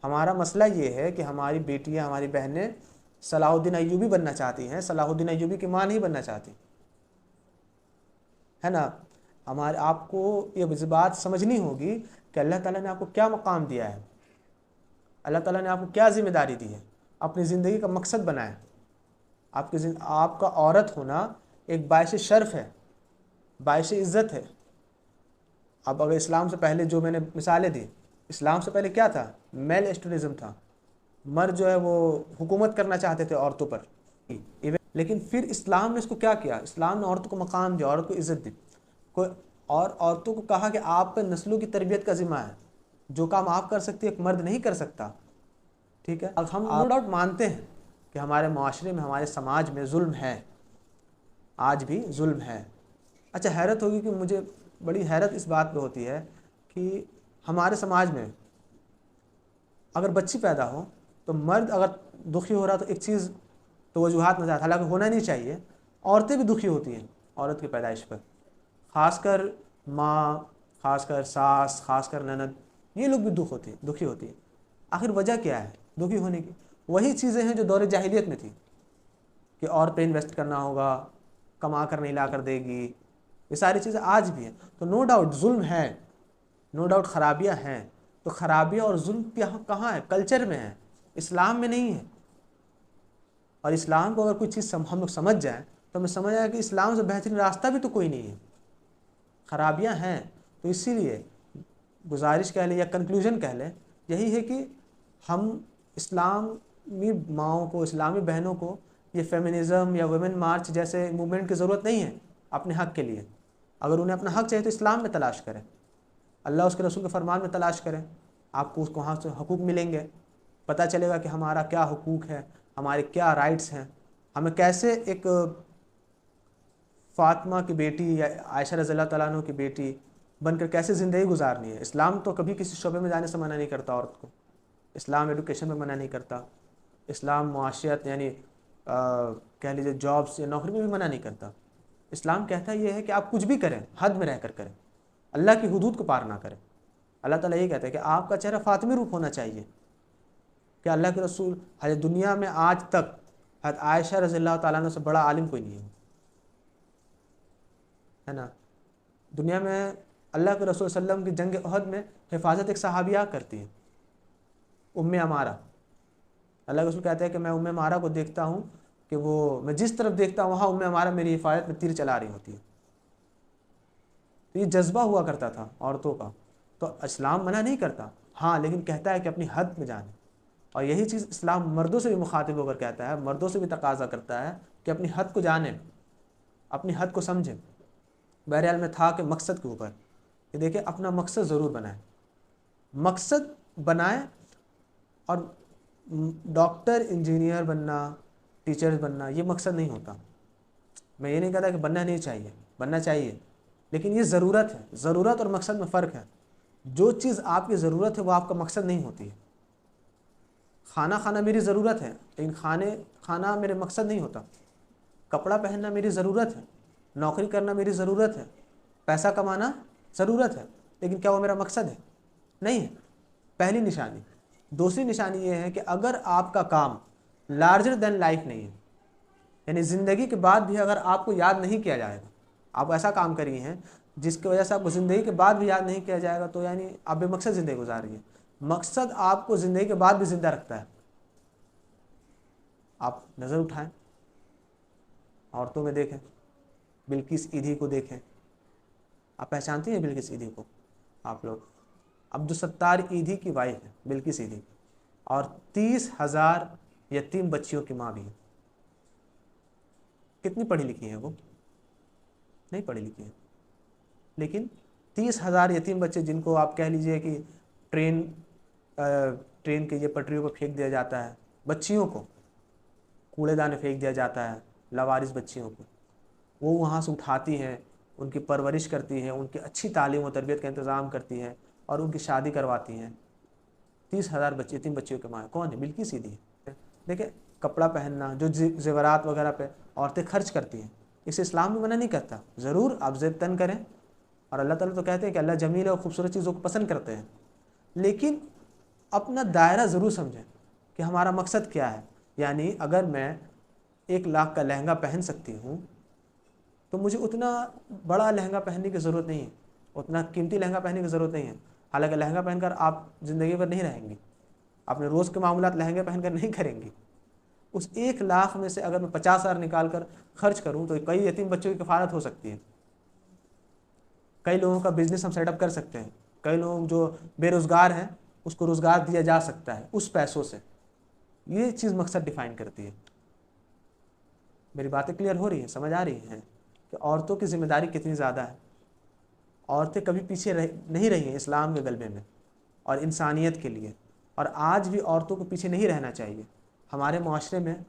हमारा मसला ये है कि हमारी बेटियां, हमारी बहनें सलाहुद्दीन अय्यूबी बनना चाहती हैं, सलाहुद्दीन अय्यूबी की माँ नहीं बनना चाहती, है ना। हमारे आपको ये बात समझनी होगी कि अल्लाह ताला ने आपको क्या मकाम दिया है, अल्लाह ताला ने आपको क्या जिम्मेदारी दी है, अपनी ज़िंदगी का मकसद बनाया। आपका औरत होना एक बायश शर्फ है, बायश इज़्ज़त है। अब अगर इस्लाम से पहले जो मैंने मिसालें दी, इस्लाम से पहले क्या था? मेल एस्टोनिज़म था। मर्द जो है वो हुकूमत करना चाहते थे औरतों पर। लेकिन फिर इस्लाम ने इसको क्या किया? इस्लाम ने औरतों को मकाम दिया, औरत को इज़्ज़त दी। कोई और औरतों को कहा कि आप पर नस्लों की तरबियत का ज़िम्मा है, जो काम आप कर सकती है एक मर्द नहीं कर सकता। ठीक है, अब हम नो डाउट मानते हैं कि हमारे माशरे में, हमारे समाज में जुल्म है, आज भी जुल्म है। अच्छा, हैरत होगी कि मुझे बड़ी हैरत इस बात पे होती है कि हमारे समाज में अगर बच्ची पैदा हो तो मर्द अगर दुखी हो रहा तो एक चीज़ तो वजूहात नजर, हालांकि होना नहीं चाहिए, औरतें भी दुखी होती हैं औरत की पैदाइश पर, ख़ासकर माँ, ख़ासकर सास, ख़ासकर ननद, ये लोग भी दुखी होती है। आखिर वजह क्या है दुखी होने की? वही चीज़ें हैं जो दौर जाहिलियत में थी कि औरत पे इन्वेस्ट करना होगा, कमा कर नहीं ला कर देगी, ये सारी चीज़ें आज भी हैं। तो नो डाउट जुल्म है, नो डाउट खराबियाँ हैं। तो खराबियाँ और जुल्म कहाँ है? कल्चर में है, इस्लाम में नहीं है। और इस्लाम को अगर कोई चीज़ हम लोग समझ जाए तो हमें समझ आए कि इस्लाम से बेहतरीन रास्ता भी तो कोई नहीं है। खराबियाँ हैं, तो इसीलिए गुजारिश कह लें या कंक्लूजन कह लें, यही है कि हम इस्लामी माओं को, इस्लामी बहनों को ये फेमिनिज़म या वुमेन मार्च जैसे मूवमेंट की ज़रूरत नहीं है अपने हक़ के लिए। अगर उन्हें अपना हक़ चाहिए तो इस्लाम में तलाश करें, अल्लाह उसके रसूल के फरमान में तलाश करें, आपको उसको वहाँ से हकूक़ मिलेंगे, पता चलेगा कि हमारा क्या हुकूक है, हमारे क्या राइट्स हैं, हमें कैसे एक फ़ातिमा की बेटी या आयशा रज़ियल्लाहु तआला अन्हा की बेटी बनकर कैसे ज़िंदगी गुजारनी है। इस्लाम तो कभी किसी शोबे में जाने से मना नहीं करता औरत को, इस्लाम एडुकेशन में मना नहीं करता, इस्लाम मुआशरत यानी कह लीजिए जॉब्स या नौकरी में भी मना नहीं करता। इस्लाम कहता है ये है कि आप कुछ भी करें, हद में रहकर करें, अल्लाह की हुदूद को पार ना करें। अल्लाह ताला ये कहता है कि आपका चेहरा फातिमी रूप होना चाहिए। कि अल्लाह के रसूल, हर दुनिया में आज तक हज़रत आयशा रज़ियल्लाहु तआला अन्हा से बड़ा आलिम कोई नहीं है ना। दुनिया में अल्लाह के रसूल सल्लम की जंग उहद में हिफाजत एक सहाबिया करती है, उम्मे अमारा। अल्लाह के रसूल कहते हैं कि मैं उम्मे अमारा को देखता हूँ कि वो, मैं जिस तरफ देखता हूँ वहाँ उम्मे अमारा मेरी हिफाजत में तीर चला रही होती है। तो ये जज्बा हुआ करता था औरतों का। तो इस्लाम मना नहीं करता, हाँ, लेकिन कहता है कि अपनी हद में जाने। और यही चीज़ इस्लाम मर्दों से भी मुखातिब होकर कहता है, मर्दों से भी तकाजा करता है कि अपनी हद को जाने, अपनी हद को समझें। बहरहाल में था कि मकसद के ऊपर कि देखिए अपना मकसद ज़रूर बनाएं, मकसद बनाएं। और डॉक्टर, इंजीनियर बनना, टीचर बनना ये मकसद नहीं होता। मैं ये नहीं कहता कि बनना नहीं चाहिए, बनना चाहिए, लेकिन ये ज़रूरत है। ज़रूरत और मकसद में फ़र्क है। जो चीज़ आपकी ज़रूरत है वो आपका मकसद नहीं होती है। खाना खाना मेरी ज़रूरत है, लेकिन खाना मेरे मकसद नहीं होता। कपड़ा पहनना मेरी ज़रूरत है, नौकरी करना मेरी ज़रूरत है, पैसा कमाना ज़रूरत है, लेकिन क्या वो मेरा मकसद है? नहीं है। पहली निशानी। दूसरी निशानी ये है कि अगर आपका काम लार्जर देन लाइफ नहीं है, यानी ज़िंदगी के बाद भी अगर आपको याद नहीं किया जाएगा, आप ऐसा काम करिए हैं जिसकी वजह से आपको ज़िंदगी के बाद भी याद नहीं किया जाएगा, तो यानी आप बेमकसद ज़िंदगी गुजार रही है। मकसद आपको ज़िंदगी के बाद भी ज़िंदा रखता है। आप नज़र उठाएं, औरतों में देखें, बिल्किस ईधी को देखें। आप पहचानती हैं बिल्किस ईधी को? आप लोग, अब्दुल सत्तार ईधी की वाइफ है बिल्किस ईधी, और 30,000 यतीम बच्चियों की माँ भी है। कितनी पढ़ी लिखी है वो? नहीं पढ़ी लिखी है, लेकिन 30,000 यतीम बच्चे, जिनको आप कह लीजिए कि ट्रेन के ये पटरियों पर फेंक दिया जाता है, बच्चियों को कूड़ेदान में फेंक दिया जाता है, लावारिस बच्चियों को, वो वहाँ से उठाती हैं, उनकी परवरिश करती हैं, उनकी अच्छी तालीम और तरबियत का इंतज़ाम करती हैं और उनकी शादी करवाती हैं। 30,000 बच्चे, यतीम बच्चियों के माँ कौन है? बिल्किस ईधी है। देखिए, कपड़ा पहनना, जो जेवरात वगैरह पे औरतें खर्च करती हैं, इसे इस्लाम भी मना नहीं करता। ज़रूर आप ज़ेब तन करें, और अल्लाह ताला तो कहते हैं कि अल्लाह जमील और ख़ूबसूरत चीज़ों को पसंद करते हैं, लेकिन अपना दायरा ज़रूर समझें कि हमारा मकसद क्या है। यानी अगर मैं 1 लाख का लहंगा पहन सकती हूँ तो मुझे उतना बड़ा लहंगा पहनने की ज़रूरत नहीं है, उतना कीमती लहंगा पहनने की ज़रूरत नहीं है। हालांकि लहंगा पहनकर आप ज़िंदगी भर नहीं रहेंगी, अपने रोज़ के मामूलात लहंगे पहनकर नहीं करेंगी। उस 1 लाख में से अगर मैं 50,000 निकाल कर खर्च करूँ तो कई यतीम बच्चों की कफ़ालत हो सकती है, कई लोगों का बिजनेस हम सेटअप कर सकते हैं, कई लोग जो बेरोज़गार हैं उसको रोज़गार दिया जा सकता है उस पैसों से। ये चीज़ मकसद डिफाइन करती है। मेरी बातें क्लियर हो रही हैं, समझ आ रही हैं कि औरतों की जिम्मेदारी कितनी ज़्यादा है। औरतें कभी पीछे नहीं रही हैं इस्लाम के गलबे में और इंसानियत के लिए, और आज भी औरतों को पीछे नहीं रहना चाहिए। हमारे मुआशरे में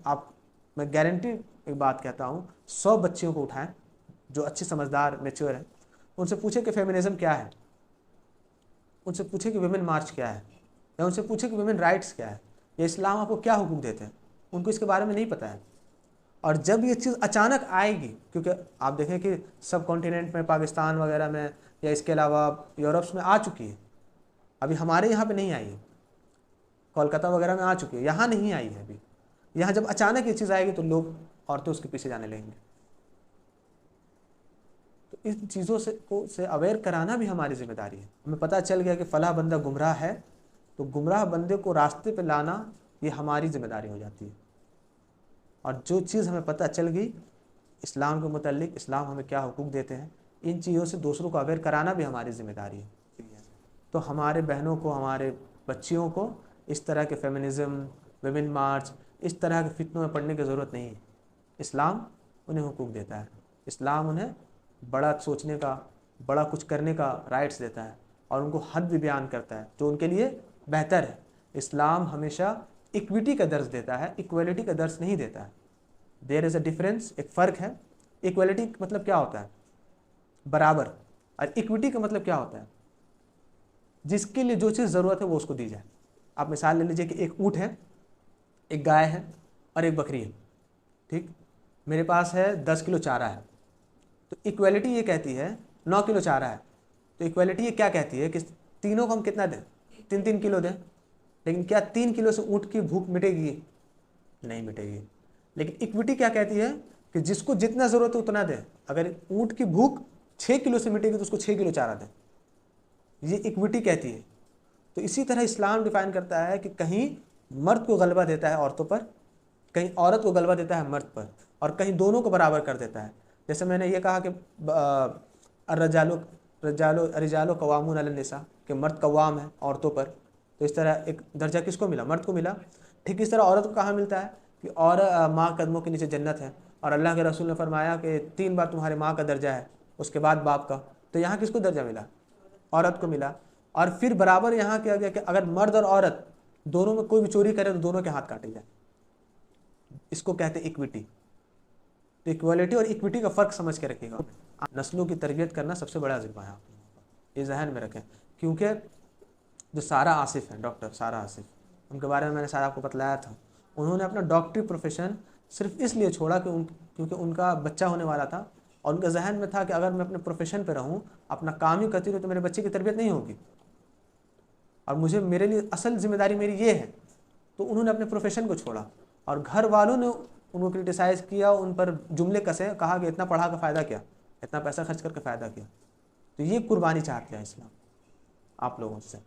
मैं गारंटी एक बात कहता हूँ, 100 बच्चियों को उठाएं जो अच्छे समझदार मैच्योर हैं, उनसे पूछे कि फेमिनिज़म क्या है, उनसे पूछे कि वुमेन मार्च क्या है, या उनसे पूछे कि वुमेन राइट्स क्या है, या इस्लाम आपको क्या हुक्म देते हैं, उनको इसके बारे में नहीं पता है। और जब ये चीज़ अचानक आएगी, क्योंकि आप देखें कि सब कॉन्टिनेंट में, पाकिस्तान वगैरह में या इसके अलावा यूरोप्स में आ चुकी है, अभी हमारे यहाँ पे नहीं आई है, कोलकाता वगैरह में आ चुकी है, यहाँ नहीं आई है अभी। यहाँ जब अचानक ये चीज़ आएगी तो लोग, औरतें उसके पीछे जाने लगेंगे। तो इन चीज़ों से अवेयर कराना भी हमारी जिम्मेदारी है। हमें पता चल गया कि फ़लाँ बंदा गुमराह है, तो गुमराह बंदे को रास्ते पे लाना ये हमारी जिम्मेदारी हो जाती है। और जो चीज़ हमें पता चल गई इस्लाम के मुतालिक, इस्लाम हमें क्या हुकूक देते हैं, इन चीज़ों से दूसरों को अवेयर कराना भी हमारी जिम्मेदारी है। तो हमारे बहनों को, हमारे बच्चियों को इस तरह के फेमिनिज़म, वुमेन मार्च, इस तरह के फितनों में पड़ने की ज़रूरत नहीं है। इस्लाम उन्हें हुकूक देता है, इस्लाम उन्हें बड़ा सोचने का, बड़ा कुछ करने का राइट्स देता है, और उनको हद भी बयान करता है जो उनके लिए बेहतर है। इस्लाम हमेशा इक्विटी का दर्ज देता है, इक्वलिटी का दर्ज नहीं देता है। देयर इज़ अ डिफरेंस, एक फ़र्क है। इक्वलिटी का मतलब क्या होता है? बराबर। और इक्विटी का मतलब क्या होता है? जिसके लिए जो चीज़ ज़रूरत है वो उसको दी जाए। आप मिसाल ले लीजिए कि एक ऊँट है, एक गाय है और एक बकरी है, ठीक। मेरे पास है 10 किलो चारा है, तो इक्वलिटी ये कहती है 9 किलो चारा है, तो इक्वलिटी ये क्या कहती है कि तीनों को हम कितना दें? 3-3 किलो दें। लेकिन क्या 3 किलो से ऊँट की भूख मिटेगी? नहीं मिटेगी। लेकिन इक्विटी क्या कहती है कि जिसको जितना ज़रूरत है उतना दें। अगर ऊँट की भूख 6 किलो से मिटेगी तो उसको 6 किलो चारा दें, ये इक्विटी कहती है। तो इसी तरह इस्लाम डिफाइन करता है कि कहीं मर्द को गलबा देता है औरतों पर, कहीं औरत को गलबा देता है मर्द पर, और कहीं दोनों को बराबर कर देता है। जैसे मैंने ये कहा कि रिजालो कवामून अलन निसा, कि मर्द कवाम है औरतों पर, तो इस तरह एक दर्जा किसको मिला? मर्द को मिला। ठीक इस तरह औरत को कहाँ मिलता है कि और माँ कदमों के नीचे जन्नत है, और अल्लाह के रसूल ने फरमाया कि 3 बार तुम्हारे माँ का दर्जा है, उसके बाद बाप का। तो यहाँ किसको दर्जा मिला? औरत को मिला। और फिर बराबर यहाँ किया गया कि अगर मर्द और औरत दोनों में कोई भी चोरी करे तो दोनों के हाथ काटे जाए। इसको कहते हैं इक्विटी। तो इक्वालिटी और इक्विटी का फ़र्क समझ के रखिएगा। नस्लों की तरबियत करना सबसे बड़ा ज़िम्मा है, ये जहन में रखें। क्योंकि जो सारा आसिफ है, डॉक्टर सारा आसिफ, उनके बारे में मैंने सारा आपको बतलाया था, उन्होंने अपना डॉक्टरी प्रोफेशन सिर्फ इसलिए छोड़ा कि क्योंकि उनका बच्चा होने वाला था, और उनके जहन में था कि अगर मैं अपने प्रोफेशन पे रहूं, अपना काम ही करती रहूँ, तो मेरे बच्चे की तरबियत नहीं होगी, और मेरे लिए असल जिम्मेदारी मेरी ये है। तो उन्होंने अपने प्रोफेशन को छोड़ा, और घर वालों ने उनको क्रिटिसाइज़ किया, उन पर जुमले कसे, कहा कि इतना पढ़ा का फ़ायदा क्या, इतना पैसा खर्च करके फ़ायदा क्या। तो ये कुर्बानी चाहते हैं इस्लाम आप लोगों से।